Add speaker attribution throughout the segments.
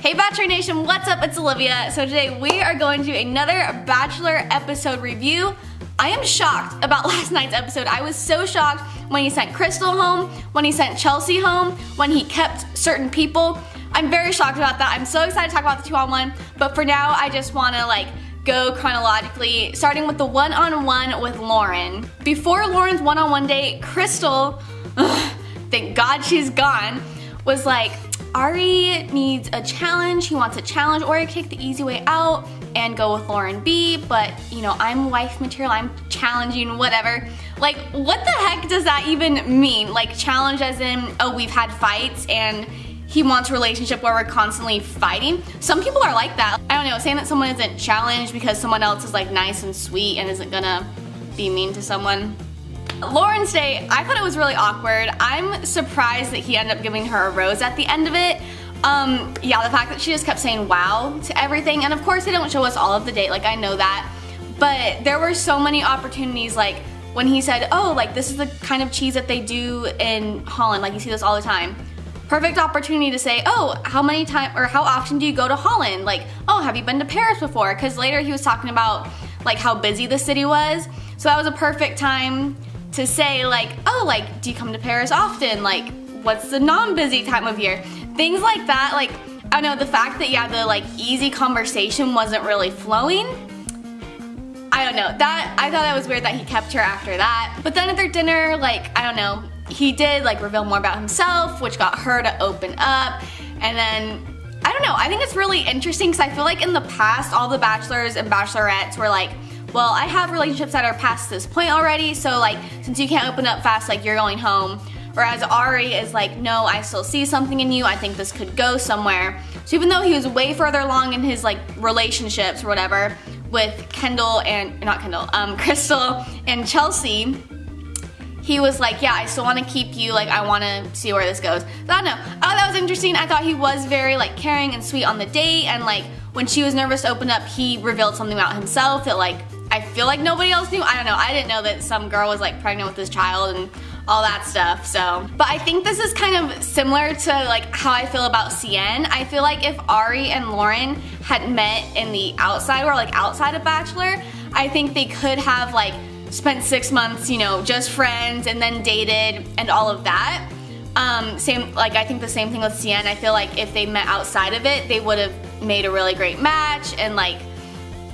Speaker 1: Hey Bachelor Nation, what's up? It's Olivia. So today we are going to do another Bachelor episode review. I am shocked about last night's episode. I was so shocked when he sent Crystal home, when he sent Chelsea home, when he kept certain people. I'm very shocked about that. I'm so excited to talk about the 2-on-1, but for now I just want to go chronologically, starting with the one-on-one with Lauren. Before Lauren's one-on-one date, Crystal, thank God she's gone, was like, Arie needs a challenge. He wants a challenge, or he take the easy way out and go with Lauren B, but you know, I'm wife material, I'm challenging, whatever. Like, what the heck does that even mean? Like, challenge as in, oh, we've had fights and he wants a relationship where we're constantly fighting. Some people are like that. I don't know, saying that someone isn't challenged because someone else is like nice and sweet and isn't gonna be mean to someone. Lauren's date, I thought it was really awkward. I'm surprised that he ended up giving her a rose at the end of it. Yeah, the fact that she just kept saying wow to everything, and of course they don't show us all of the date, like I know that, but there were so many opportunities, like when he said, oh, like this is the kind of cheese that they do in Holland, like you see this all the time. Perfect opportunity to say, oh, how often do you go to Holland? Like, oh, have you been to Paris before? Because later he was talking about like how busy the city was, so that was a perfect time to say like, oh, like, do you come to Paris often? Like, what's the non-busy time of year? Things like that. Like, I don't know, the fact that, yeah, the like easy conversation wasn't really flowing. I don't know, that, I thought that was weird that he kept her after that. But then at their dinner, like, I don't know, he did like reveal more about himself, which got her to open up. And then, I don't know, I think it's really interesting because I feel like in the past, all the bachelors and bachelorettes were like, well, I have relationships that are past this point already, so like, since you can't open up fast, like you're going home. Whereas Arie is like, no, I still see something in you, I think this could go somewhere. So even though he was way further along in his like relationships or whatever with Crystal and Chelsea, he was like, yeah, I still want to keep you, like I want to see where this goes. So I don't know, I thought that was interesting. I thought he was very like caring and sweet on the date, and like when she was nervous to open up, he revealed something about himself that like, I feel like nobody else knew. I don't know, I didn't know that some girl was like pregnant with this child and all that stuff, so. But I think this is kind of similar to like how I feel about CN. I feel like if Arie and Lauren had met in the outside world, like outside of Bachelor, I think they could have like spent 6 months, you know, just friends and then dated and all of that. I think the same thing with CN. I feel like if they met outside of it, they would have made a really great match and like,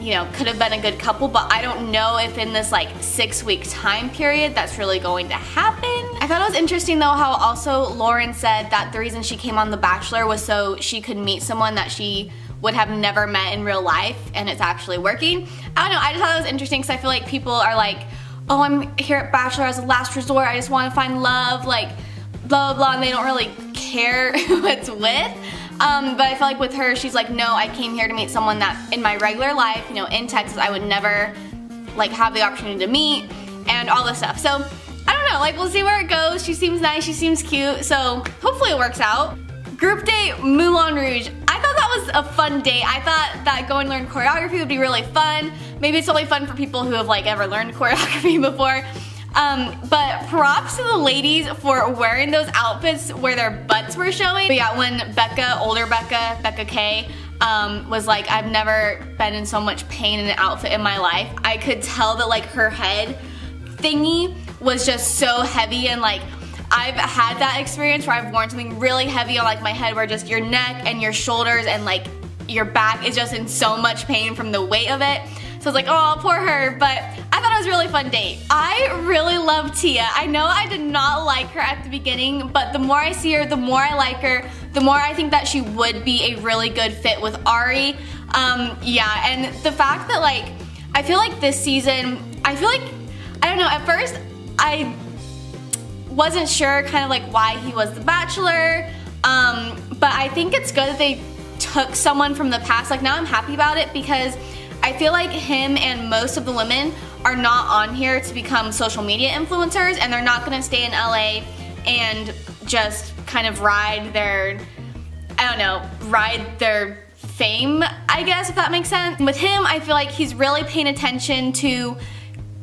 Speaker 1: you know, could have been a good couple, but I don't know if in this like 6-week time period that's really going to happen. I thought it was interesting though how also Lauren said that the reason she came on The Bachelor was so she could meet someone that she would have never met in real life, and it's actually working. I don't know, I just thought it was interesting because I feel like people are like, oh, I'm here at Bachelor as a last resort, I just want to find love, like blah blah blah, and they don't really care who it's with. But I feel like with her, she's like, no, I came here to meet someone that in my regular life, you know, in Texas, I would never like have the opportunity to meet and all this stuff. So I don't know, like we'll see where it goes. She seems nice, she seems cute, so hopefully it works out. Group date, Moulin Rouge. I thought that was a fun date. I thought that going to learn choreography would be really fun. Maybe it's only fun for people who have like ever learned choreography before. But props to the ladies for wearing those outfits where their butts were showing. But yeah, when older Becca K, was like, I've never been in so much pain in an outfit in my life, I could tell that like her head thingy was just so heavy, and like I've had that experience where I've worn something really heavy on like my head where just your neck and your shoulders and like your back is just in so much pain from the weight of it. So I was like, oh, poor her, but I thought it was a really fun date. I really love Tia. I know I did not like her at the beginning, but the more I see her, the more I like her, the more I think that she would be a really good fit with Arie. Yeah, and the fact that like, I feel like this season, I don't know, at first I wasn't sure kind of like why he was the Bachelor, but I think it's good that they took someone from the past. Like now I'm happy about it because I feel like him and most of the women are not on here to become social media influencers, and they're not gonna stay in LA and just kind of ride their, I don't know, ride their fame, I guess, if that makes sense. With him, I feel like he's really paying attention to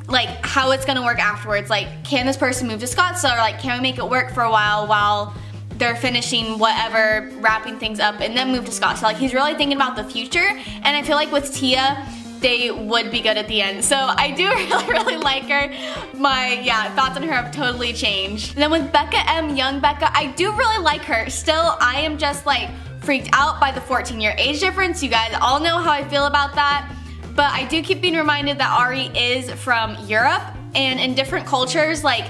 Speaker 1: like how it's gonna work afterwards. Like, can this person move to Scottsdale, or like can we make it work for a while they're finishing whatever, wrapping things up, and then move to Scott. So like he's really thinking about the future, and I feel like with Tia, they would be good at the end. So I do really like her. My thoughts on her have totally changed. And then with Becca M, young Becca, I do really like her. Still, I am just like freaked out by the 14-year age difference. You guys all know how I feel about that. But I do keep being reminded that Arie is from Europe, and in different cultures, like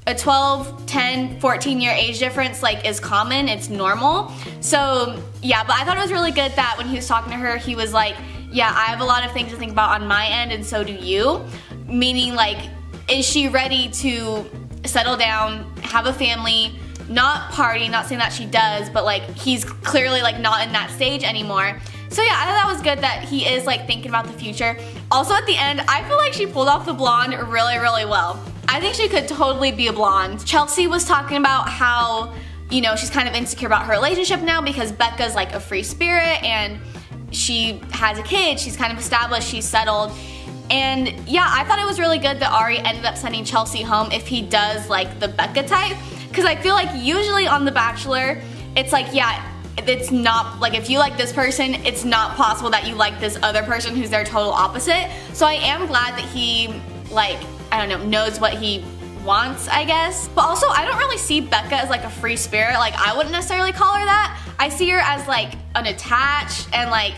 Speaker 1: a 12, 10, 14-year age difference like is common, it's normal. So yeah, but I thought it was really good that when he was talking to her, he was like, yeah, I have a lot of things to think about on my end, and so do you. Meaning like, is she ready to settle down, have a family, not party, not saying that she does, but like he's clearly like not in that stage anymore. So yeah, I thought that was good that he is like thinking about the future. Also at the end, I feel like she pulled off the blonde really, really well. I think she could totally be a blonde. Chelsea was talking about how, you know, she's kind of insecure about her relationship now because Becca's like a free spirit and she has a kid, she's kind of established, she's settled. And yeah, I thought it was really good that Arie ended up sending Chelsea home if he does like the Becca type. Because I feel like usually on The Bachelor, it's like, yeah, it's not, like if you like this person, it's not possible that you like this other person who's their total opposite. So I am glad that he, like, I don't know, knows what he wants, I guess. But also, I don't really see Becca as like a free spirit. Like, I wouldn't necessarily call her that. I see her as like unattached and like,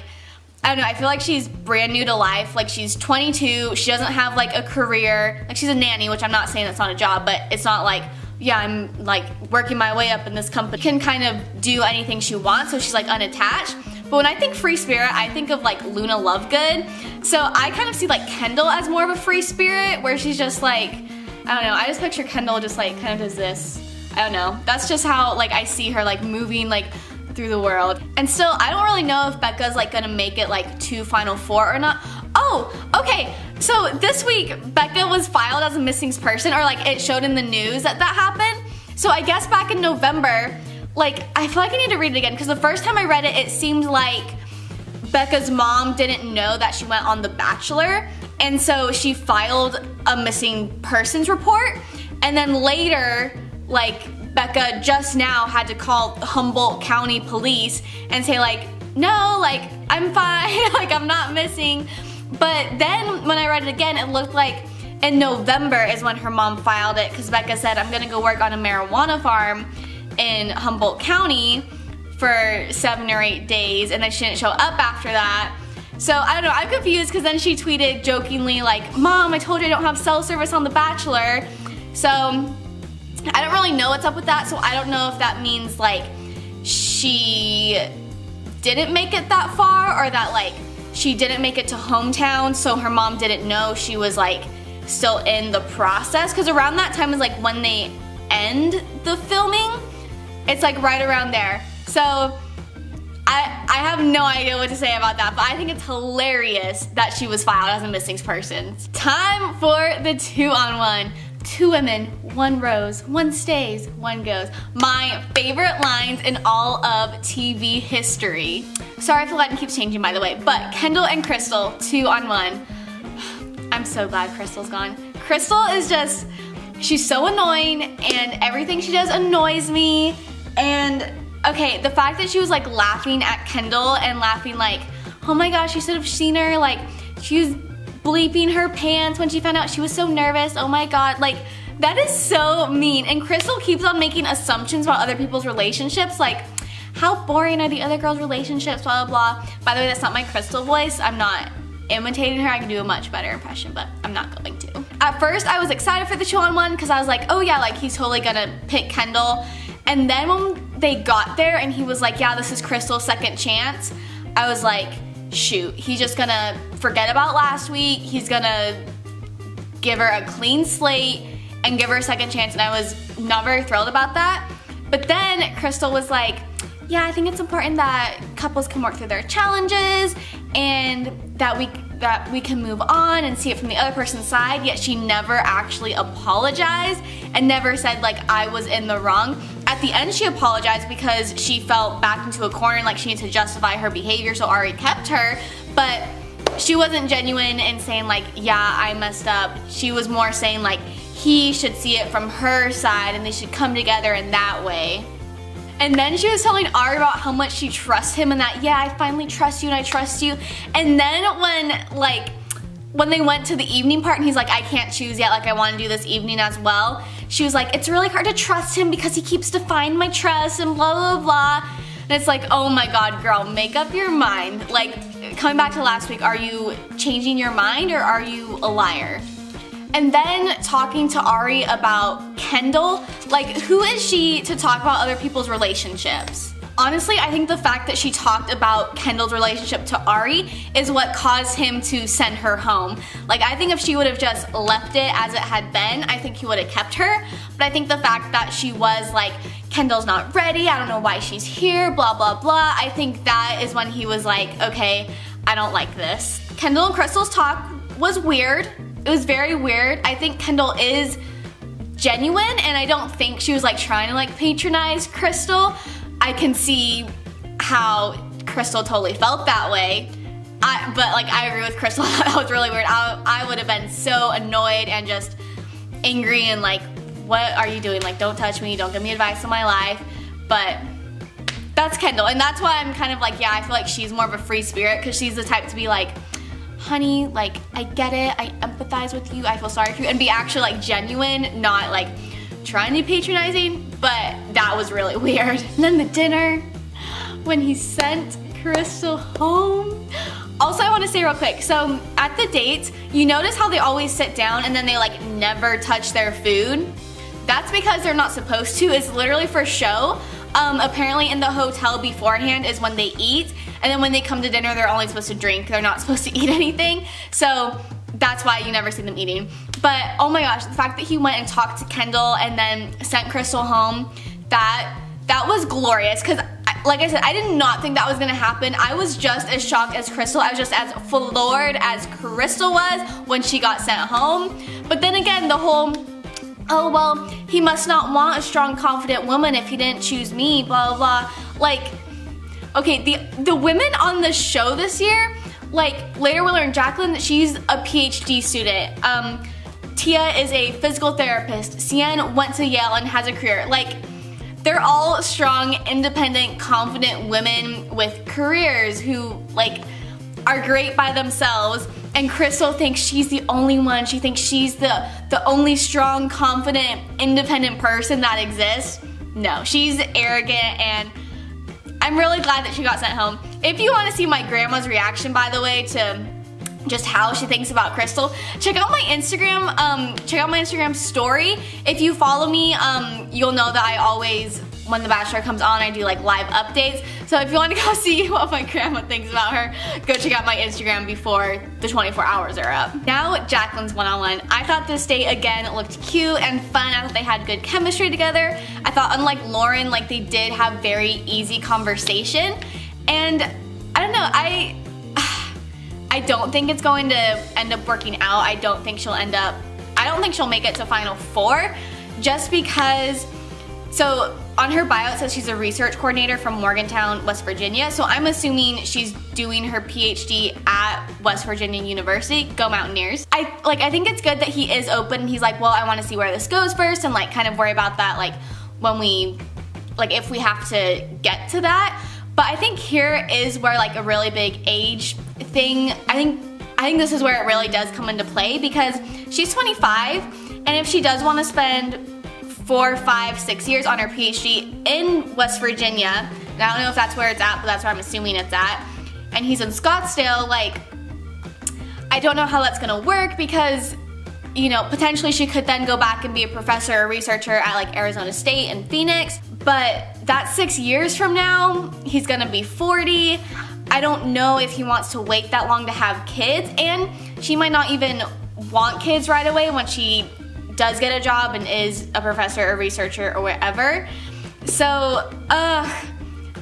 Speaker 1: I don't know, I feel like she's brand new to life. Like she's 22, she doesn't have like a career. Like she's a nanny, which I'm not saying that's not a job, but it's not like, yeah, I'm like working my way up in this company. Can kind of do anything she wants, so she's like unattached. But when I think free spirit, I think of like Luna Lovegood. So I kind of see like Kendall as more of a free spirit, where she's just like, I don't know, I just picture Kendall just like kind of does this. I don't know, that's just how like I see her like moving like through the world. And still, I don't really know if Becca's like gonna make it like to Final Four or not. Oh, okay, so this week Becca was filed as a missing person, or like it showed in the news that that happened. So I guess back in November, like I feel like I need to read it again, because the first time I read it, it seemed like Becca's mom didn't know that she went on The Bachelor, and so she filed a missing persons report, and then later, like Becca just now had to call Humboldt County Police and say like, no, like I'm fine, like I'm not missing. But then when I read it again, it looked like in November is when her mom filed it, because Becca said, I'm gonna go work on a marijuana farm in Humboldt County for 7 or 8 days, and then she didn't show up after that. So I don't know, I'm confused, because then she tweeted jokingly like, Mom, I told you I don't have cell service on The Bachelor. So I don't really know what's up with that, so I don't know if that means like she didn't make it that far, or that like she didn't make it to hometown, so her mom didn't know she was like still in the process, because around that time is like when they end the filming. It's like right around there. So I have no idea what to say about that, but I think it's hilarious that she was filed as a missing person. Time for the 2-on-1. 2 women, 1 rose, 1 stays, 1 goes. My favorite lines in all of TV history. Sorry if the lighting keeps changing, by the way, but Kendall and Crystal, 2-on-1. I'm so glad Crystal's gone. Crystal is just, she's so annoying, and everything she does annoys me. And okay, the fact that she was like laughing at Kendall and laughing like, oh my gosh, you should have seen her, like she was bleeping her pants when she found out, she was so nervous, oh my god, like that is so mean. And Crystal keeps on making assumptions about other people's relationships, like how boring are the other girls' relationships, blah blah blah. By the way, that's not my Crystal voice, I'm not imitating her, I can do a much better impression, but I'm not going to. At first I was excited for the 2-on-1 because I was like, oh yeah, like he's totally gonna pick Kendall. And then when they got there and he was like, yeah, this is Crystal's second chance, I was like, shoot, he's just gonna forget about last week, he's gonna give her a clean slate and give her a second chance, and I was not very thrilled about that. But then Crystal was like, yeah, I think it's important that couples can work through their challenges and that we can move on and see it from the other person's side, yet she never actually apologized and never said like I was in the wrong. At the end she apologized because she felt backed into a corner and like she needed to justify her behavior, so Arie kept her, but she wasn't genuine in saying like, yeah, I messed up. She was more saying like he should see it from her side and they should come together in that way. And then she was telling Arie about how much she trusts him and that, yeah, I finally trust you and I trust you. And then when they went to the evening part and he's like, I can't choose yet, like I want to do this evening as well. She was like, it's really hard to trust him because he keeps defying my trust and blah, blah, blah. And it's like, oh my God, girl, make up your mind. Like, coming back to last week, are you changing your mind or are you a liar? And then talking to Arie about Kendall, like who is she to talk about other people's relationships? Honestly, I think the fact that she talked about Kendall's relationship to Arie is what caused him to send her home. Like, I think if she would have just left it as it had been, I think he would have kept her. But I think the fact that she was like, Kendall's not ready, I don't know why she's here, blah, blah, blah, I think that is when he was like, okay, I don't like this. Kendall and Crystal's talk was weird. It was very weird. I think Kendall is genuine and I don't think she was like trying to like patronize Crystal. I can see how Crystal totally felt that way. But like I agree with Crystal, that was really weird. I would have been so annoyed and just angry and like, what are you doing? Like, don't touch me, don't give me advice on my life. But that's Kendall, and that's why I'm kind of like, yeah, I feel like she's more of a free spirit because she's the type to be like, honey, like, I get it, I empathize with you, I feel sorry for you, and be actually like genuine, not like trying to be patronizing, but that was really weird. And then the dinner, when he sent Crystal home. Also, I want to say real quick, so at the dates, you notice how they always sit down and then they like never touch their food? That's because they're not supposed to. It's literally for show. Apparently in the hotel beforehand is when they eat, and then when they come to dinner, they're only supposed to drink. They're not supposed to eat anything. So that's why you never see them eating. But oh my gosh, the fact that he went and talked to Kendall and then sent Crystal home, that was glorious. Because like I said, I did not think that was gonna happen. I was just as shocked as Crystal. I was just as floored as Crystal was when she got sent home. But then again, the whole, oh well, he must not want a strong, confident woman if he didn't choose me, blah, blah, blah. Like, okay, the women on the show this year, like, later we learn Jacqueline, she's a PhD student. Tia is a physical therapist. Sienna went to Yale and has a career. Like, they're all strong, independent, confident women with careers who, like, are great by themselves. And Crystal thinks she's the only one. She thinks she's the only strong, confident, independent person that exists. No, she's arrogant, and I'm really glad that she got sent home. If you want to see my grandma's reaction, by the way, to just how she thinks about Crystal, check out my Instagram story. If you follow me, you'll know that I always, when The Bachelor comes on, I do like live updates. So if you want to go see what my grandma thinks about her, go check out my Instagram before the 24 hours are up. Now, Jacqueline's one-on-one. I thought this date, again, looked cute and fun. I thought they had good chemistry together. I thought, unlike Lauren, like, they did have very easy conversation. And I don't know, I don't think it's going to end up working out. I don't think she'll make it to Final Four, just because, so on her bio it says she's a research coordinator from Morgantown, West Virginia, so I'm assuming she's doing her PhD at West Virginia University. Go Mountaineers. I think it's good that he is open and he's like, well, I want to see where this goes first, and like kind of worry about that like when we, like if we have to get to that. But I think here is where like a really big age thing, I think this is where it really does come into play, because she's 25, and if she does want to spend 4, 5, 6 years on her PhD in West Virginia, and I don't know if that's where it's at, but that's where I'm assuming it's at, and he's in Scottsdale, like, I don't know how that's gonna work, because, you know, potentially she could then go back and be a professor or researcher at like Arizona State and Phoenix, but that's 6 years from now. He's gonna be 40. I don't know if he wants to wait that long to have kids, and she might not even want kids right away when she does get a job and is a professor or researcher or whatever. So,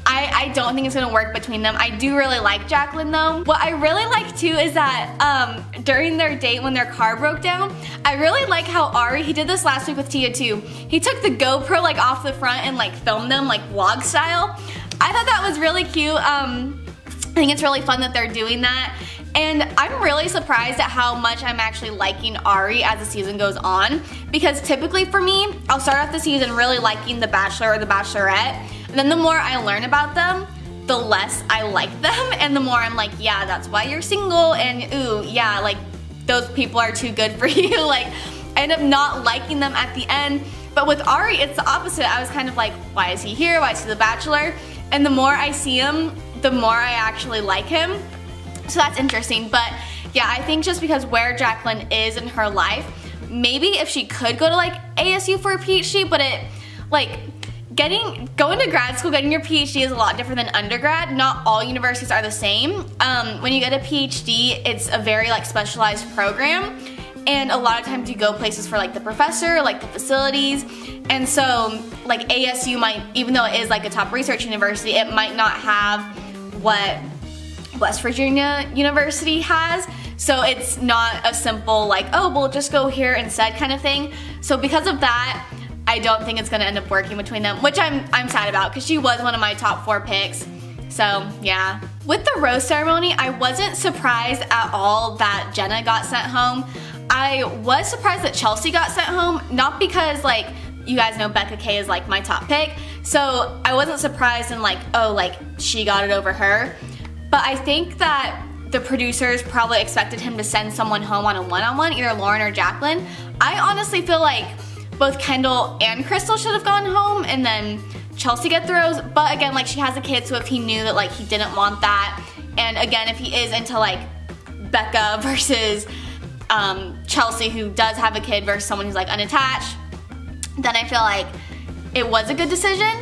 Speaker 1: I don't think it's gonna work between them. I do really like Jacqueline though. What I really like too is that during their date when their car broke down, I really like how Arie, he did this last week with Tia too, he took the GoPro like off the front and like filmed them like vlog style. I thought that was really cute. I think it's really fun that they're doing that. And I'm really surprised at how much I'm actually liking Arie as the season goes on, because typically for me, I'll start off the season really liking The Bachelor or The Bachelorette, And then the more I learn about them, the less I like them, and the more I'm like, yeah, that's why you're single, and ooh, yeah, like, those people are too good for you. Like, I end up not liking them at the end. But with Arie, it's the opposite. I was kind of like, why is he here? Why is he the Bachelor? And the more I see him, the more I actually like him. So that's interesting. But yeah, I think just because where Jacqueline is in her life, maybe if she could go to like ASU for a PhD, but it, like, going to grad school, getting your PhD is a lot different than undergrad. Not all universities are the same. When you get a PhD, it's a very like specialized program, and a lot of times you go places for like the professor, like the facilities, and so like ASU might, even though it is like a top research university, it might not have what West Virginia University has. So it's not a simple like, oh, we'll just go here instead kind of thing. So because of that, I don't think it's gonna end up working between them, which I'm sad about, because she was one of my top 4 picks. So yeah. With the rose ceremony, I wasn't surprised at all that Jenna got sent home. I was surprised that Chelsea got sent home, not because, like, you guys know Becca K is like my top pick, so I wasn't surprised and like, oh, like she got it over her. But I think that the producers probably expected him to send someone home on a one-on-one, either Lauren or Jacqueline. I honestly feel like both Kendall and Crystal should have gone home, and then Chelsea get the rose. But again, like, she has a kid, so if he knew that like he didn't want that, and again, if he is into like Becca versus Chelsea, who does have a kid, versus someone who's like unattached, then I feel like it was a good decision.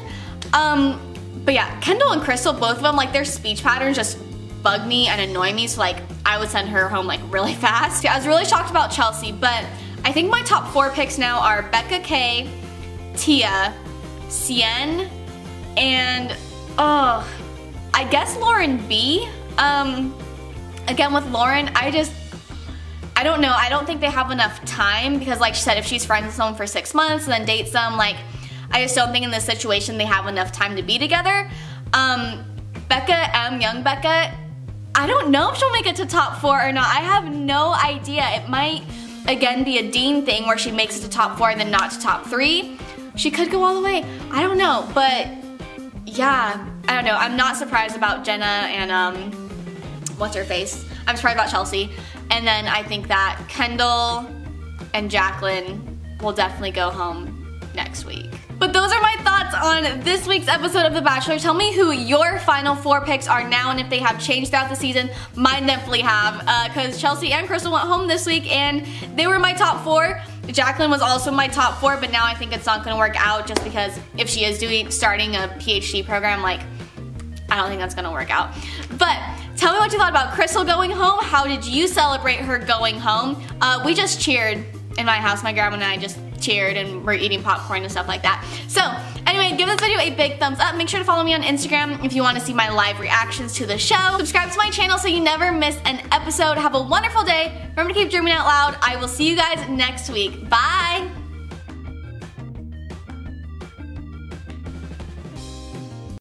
Speaker 1: But yeah, Kendall and Crystal, both of them, like, their speech patterns just bug me and annoy me, so like I would send her home like really fast. Yeah, I was really shocked about Chelsea, but I think my top 4 picks now are Becca K, Tia, Cien, and I guess Lauren B. Again, with Lauren, I don't know. I don't think they have enough time, because like she said, if she's friends with someone for 6 months and then dates them, like, I just don't think in this situation they have enough time to be together. Becca M, young Becca, I don't know if she'll make it to top 4 or not. I have no idea. It might, again, be a Dean thing where she makes it to top 4 and then not to top 3. She could go all the way. I don't know, but yeah, I don't know. I'm not surprised about Jenna and what's her face? I'm surprised about Chelsea. And then I think that Kendall and Jacqueline will definitely go home next week. But those are my thoughts on this week's episode of The Bachelor. Tell me who your final 4 picks are now, and if they have changed throughout the season. Mine definitely have, because Chelsea and Crystal went home this week and they were my top 4. Jacqueline was also my top 4, but now I think it's not going to work out, just because if she is starting a PhD program, like, I don't think that's going to work out. But tell me what you thought about Crystal going home. How did you celebrate her going home? We just cheered in my house. My grandma and I just cheered, and we're eating popcorn and stuff like that. So anyway, give this video a big thumbs up. Make sure to follow me on Instagram if you want to see my live reactions to the show. Subscribe to my channel so you never miss an episode. Have a wonderful day. Remember to keep dreaming out loud. I will see you guys next week. Bye.